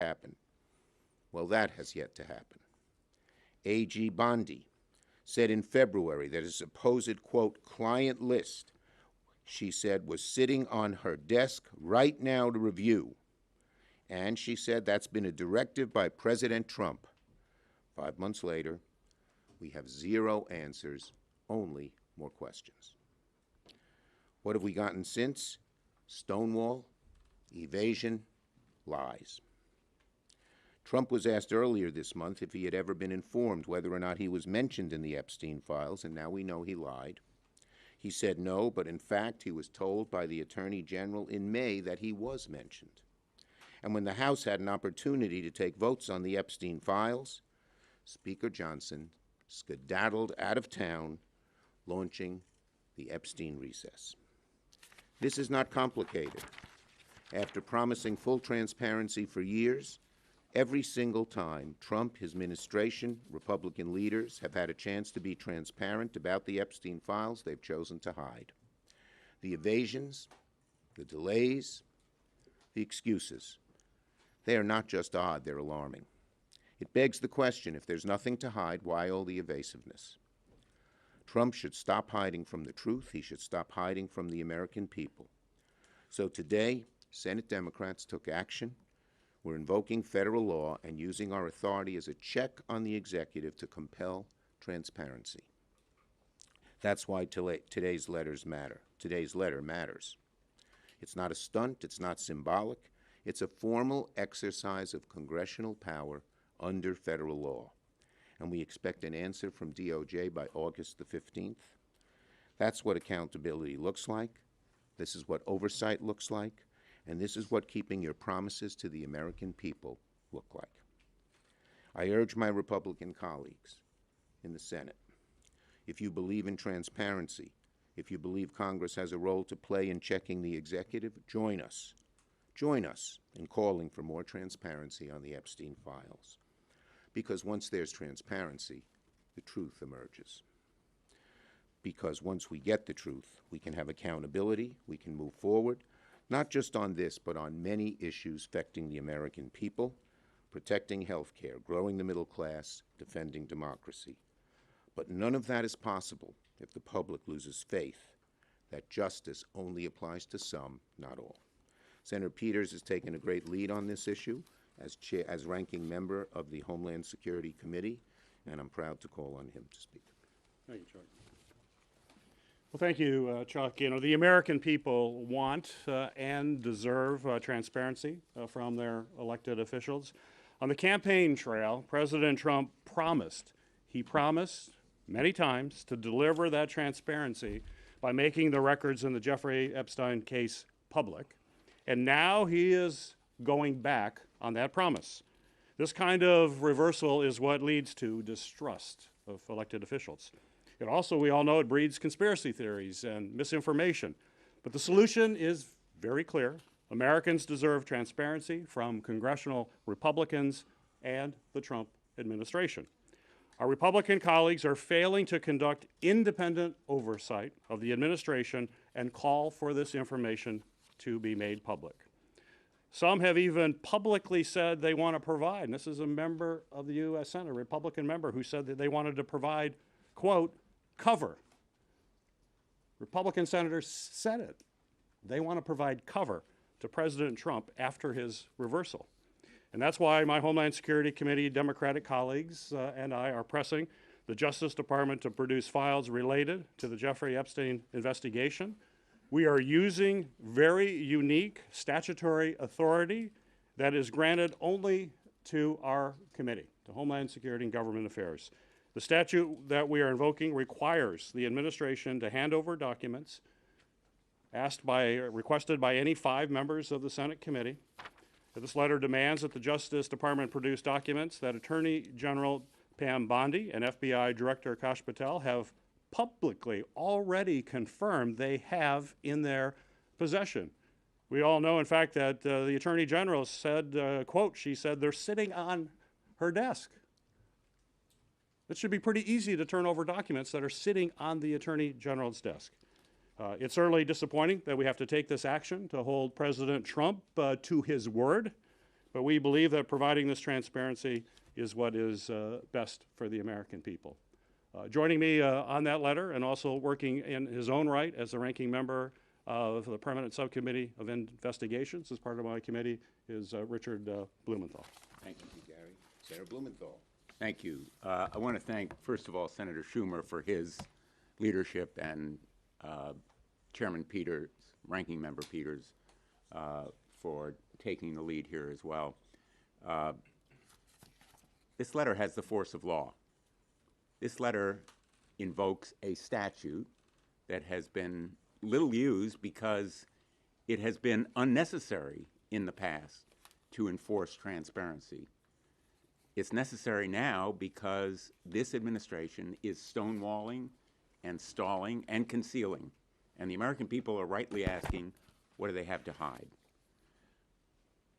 happen. Well, that has yet to happen. A.G. Bondi said in February that a supposed, quote, client list, she said, was sitting on her desk right now to review. And she said that's been a directive by President Trump. 5 months later, we have zero answers, only more questions. What have we gotten since? Stonewall, evasion, lies. Trump was asked earlier this month if he had ever been informed whether or not he was mentioned in the Epstein files, and now we know he lied. He said no, but in fact he was told by the Attorney General in May that he was mentioned. And when the House had an opportunity to take votes on the Epstein files, Speaker Johnson skedaddled out of town, launching the Epstein recess. This is not complicated. After promising full transparency for years, every single time Trump, his administration, Republican leaders have had a chance to be transparent about the Epstein files, they've chosen to hide. The evasions, the delays, the excuses, they are not just odd, they're alarming. It begs the question, if there's nothing to hide, why all the evasiveness? Trump should stop hiding from the truth. He should stop hiding from the American people. So today, Senate Democrats took action. We're invoking federal law and using our authority as a check on the executive to compel transparency. That's why today's letters matter. Today's letter matters. It's not a stunt. It's not symbolic. It's a formal exercise of congressional power under federal law. And we expect an answer from DOJ by August the 15th. That's what accountability looks like. This is what oversight looks like. And this is what keeping your promises to the American people look like. I urge my Republican colleagues in the Senate, if you believe in transparency, if you believe Congress has a role to play in checking the executive, join us. Join us in calling for more transparency on the Epstein files. Because once there's transparency, the truth emerges. Because once we get the truth, we can have accountability, we can move forward, not just on this, but on many issues affecting the American people, protecting health care, growing the middle class, defending democracy. But none of that is possible if the public loses faith that justice only applies to some, not all. Senator Peters has taken a great lead on this issue as ranking member of the Homeland Security Committee, and I'm proud to call on him to speak. Thank you, Chuck. Well, thank you, Chuck. You know, the American people want and deserve transparency from their elected officials. On the campaign trail, President Trump promised many times to deliver that transparency by making the records in the Jeffrey Epstein case public. And now he is going back on that promise. This kind of reversal is what leads to distrust of elected officials. It also, we all know, it breeds conspiracy theories and misinformation. But the solution is very clear. Americans deserve transparency from congressional Republicans and the Trump administration. Our Republican colleagues are failing to conduct independent oversight of the administration and call for this information to be made public. Some have even publicly said they want to provide, and this is a member of the U.S. Senate, a Republican member, who said that they wanted to provide, quote, cover. Republican senators said it. They want to provide cover to President Trump after his reversal. And that's why my Homeland Security Committee Democratic colleagues and I are pressing the Justice Department to produce files related to the Jeffrey Epstein investigation. We are using very unique statutory authority that is granted only to our committee, to Homeland Security and Government Affairs. The statute that we are invoking requires the administration to hand over documents requested by any 5 members of the Senate committee. This letter demands that the Justice Department produce documents that Attorney General Pam Bondi and FBI Director Kash Patel have publicly already confirmed they have in their possession. We all know, in fact, that the Attorney General said, quote, she said, they're sitting on her desk. It should be pretty easy to turn over documents that are sitting on the Attorney General's desk. It's certainly disappointing that we have to take this action to hold President Trump to his word. But we believe that providing this transparency is what is best for the American people. Joining me on that letter and also working in his own right as the ranking member of the Permanent Subcommittee of Investigations as part of my committee is Richard Blumenthal. Thank you, Gary. Senator Blumenthal. Thank you. I want to thank, first of all, Senator Schumer for his leadership and Chairman Peters, Ranking Member Peters, for taking the lead here as well. This letter has the force of law. This letter invokes a statute that has been little used because it has been unnecessary in the past to enforce transparency. It's necessary now because this administration is stonewalling and stalling and concealing. And the American people are rightly asking, what do they have to hide?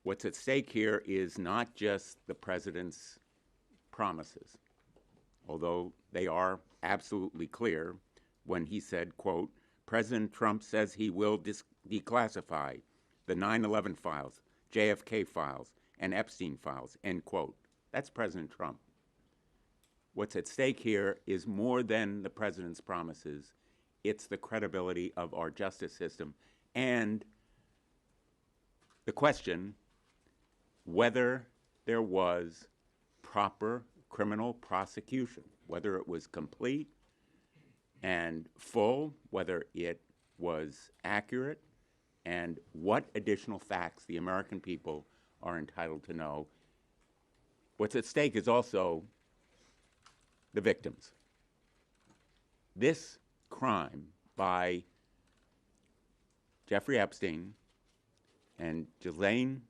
What's at stake here is not just the president's promises, although they are absolutely clear when he said, quote, President Trump says he will declassify the 9/11 files, JFK files, and Epstein files, end quote. That's President Trump. What's at stake here is more than the president's promises. It's the credibility of our justice system and the question whether there was proper criminal prosecution, whether it was complete and full, whether it was accurate, and what additional facts the American people are entitled to know. What's at stake is also the victims. This crime by Jeffrey Epstein and Ghislaine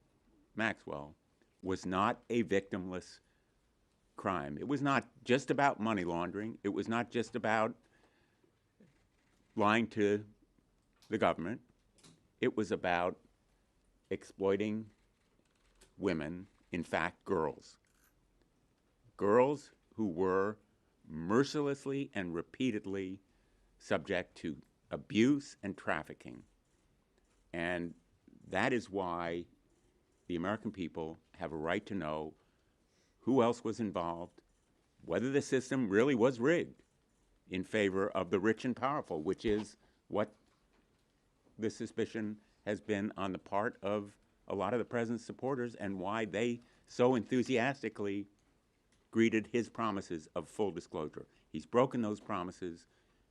Maxwell was not a victimless crime. It was not just about money laundering. It was not just about lying to the government. It was about exploiting women, in fact, girls. Girls who were mercilessly and repeatedly subject to abuse and trafficking. And that is why the American people have a right to know who else was involved, whether the system really was rigged in favor of the rich and powerful, which is what the suspicion has been on the part of a lot of the president's supporters and why they so enthusiastically greeted his promises of full disclosure. He's broken those promises.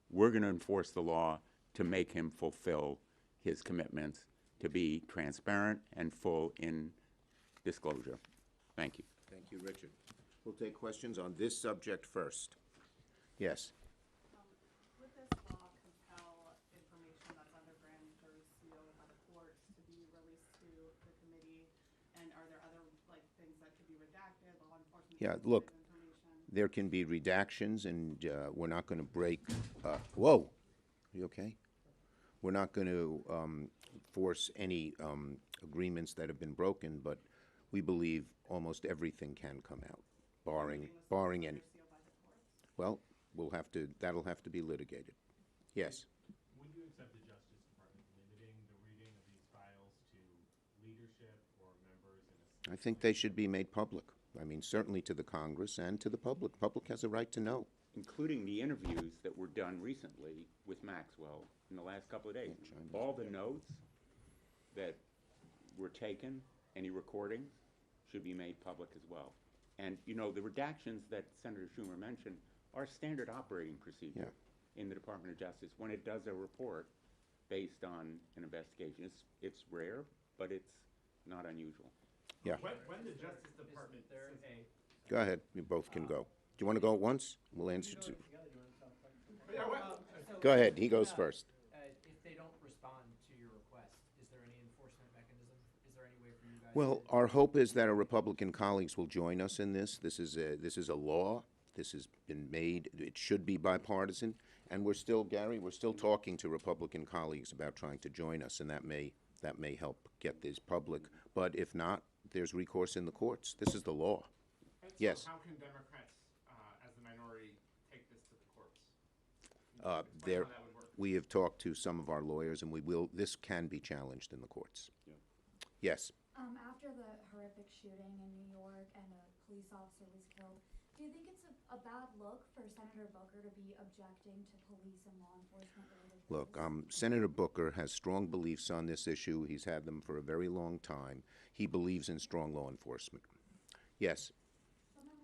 We're going to enforce the law to make him fulfill his commitments to be transparent and full in disclosure. Thank you. Thank you, Richard. We'll take questions on this subject first. Yes. Would this law compel information that's under grand jury seal by the courts to be released to the committee? And are there other things that could be redacted, law enforcement? Yeah, look, there can be redactions, and we're not going to break. Whoa, are you okay? We're not going to force any agreements that have been broken, but we believe almost everything can come out, barring any. Well, that'll have to be litigated. Yes. Would you accept the Justice Department limiting the reading of these files to leadership or members in a... I think they should be made public. I mean, certainly to the Congress and to the public. The public has a right to know. Including the interviews that were done recently with Maxwell in the last couple of days. All the notes that were taken, any recordings, should be made public as well. And, you know, the redactions that Senator Schumer mentioned are standard operating procedure in the Department of Justice when it does a report based on an investigation. It's rare, but it's not unusual. Yeah. When the Justice Department... Go ahead. You both can go. Do you want to go at once? We'll answer to. Go ahead. He goes first. If they don't respond to your request, is there any enforcement mechanism? Is there any way for you guys? Well, our hope is that our Republican colleagues will join us in this. This is a law. This has been made. It should be bipartisan, and we're still, Gary, we're still talking to Republican colleagues about trying to join us, and that may help get this public. But if not, there's recourse in the courts. This is the law. And Yes. So how can Democrats, as the minority, take this to the courts? There, How that would work. we have talked to some of our lawyers, and we will. This can be challenged in the courts. Yes. After the horrific shooting in New York and a police officer was killed, do you think it's a bad look for Senator Booker to be objecting to police and law enforcement related bills? Look, Senator Booker has strong beliefs on this issue. He's had them for a very long time. He believes in strong law enforcement. Yes. Some of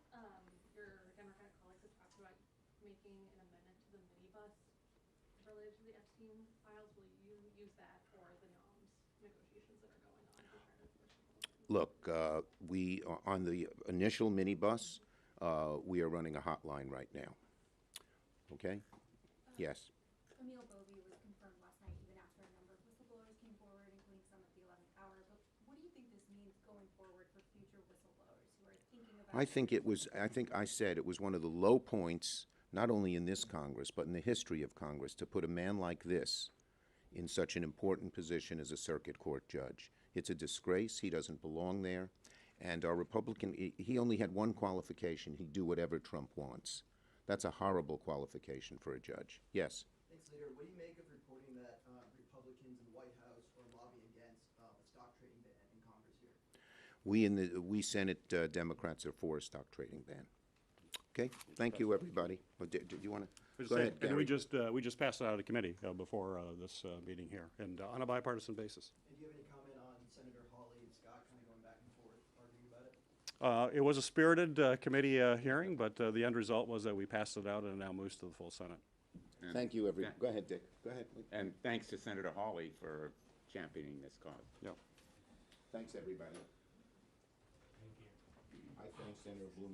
your Democratic colleagues have talked about making an amendment to the minibus related to the Epstein files. Will you use that for the NOMS negotiations that are going on to try to push the bill? Look, on the initial minibus, we are running a hotline right now. Okay? Yes. Camille Bovey was confirmed last night even after a number of whistleblowers came forward, including some at the 11th hour. But what do you think this means going forward for future whistleblowers who are thinking about... I think I said it was one of the low points, not only in this Congress, but in the history of Congress, to put a man like this in such an important position as a circuit court judge. It's a disgrace. He doesn't belong there. And our Republican, he only had one qualification. He'd do whatever Trump wants. That's a horrible qualification for a judge. Yes? Thanks, Leader. What do you make of reporting that Republicans in the White House are lobbying against a stock trading ban in Congress here? We Senate Democrats are for a stock trading ban. Okay? Thank you, everybody. Do you want to? Go ahead, And Gary. we just passed it out of committee before this meeting here, and on a bipartisan basis. And do you have any comment on Senator Hawley and Scott kind of going back and forth, arguing about it? It was a spirited committee hearing, but the end result was that we passed it out and it now moves to the full Senate. And Thank you, everyone. Go ahead, Dick. Go ahead. And thanks to Senator Hawley for championing this cause. Yeah. Thanks, everybody. Thank you. I thank Senator Blumenthal.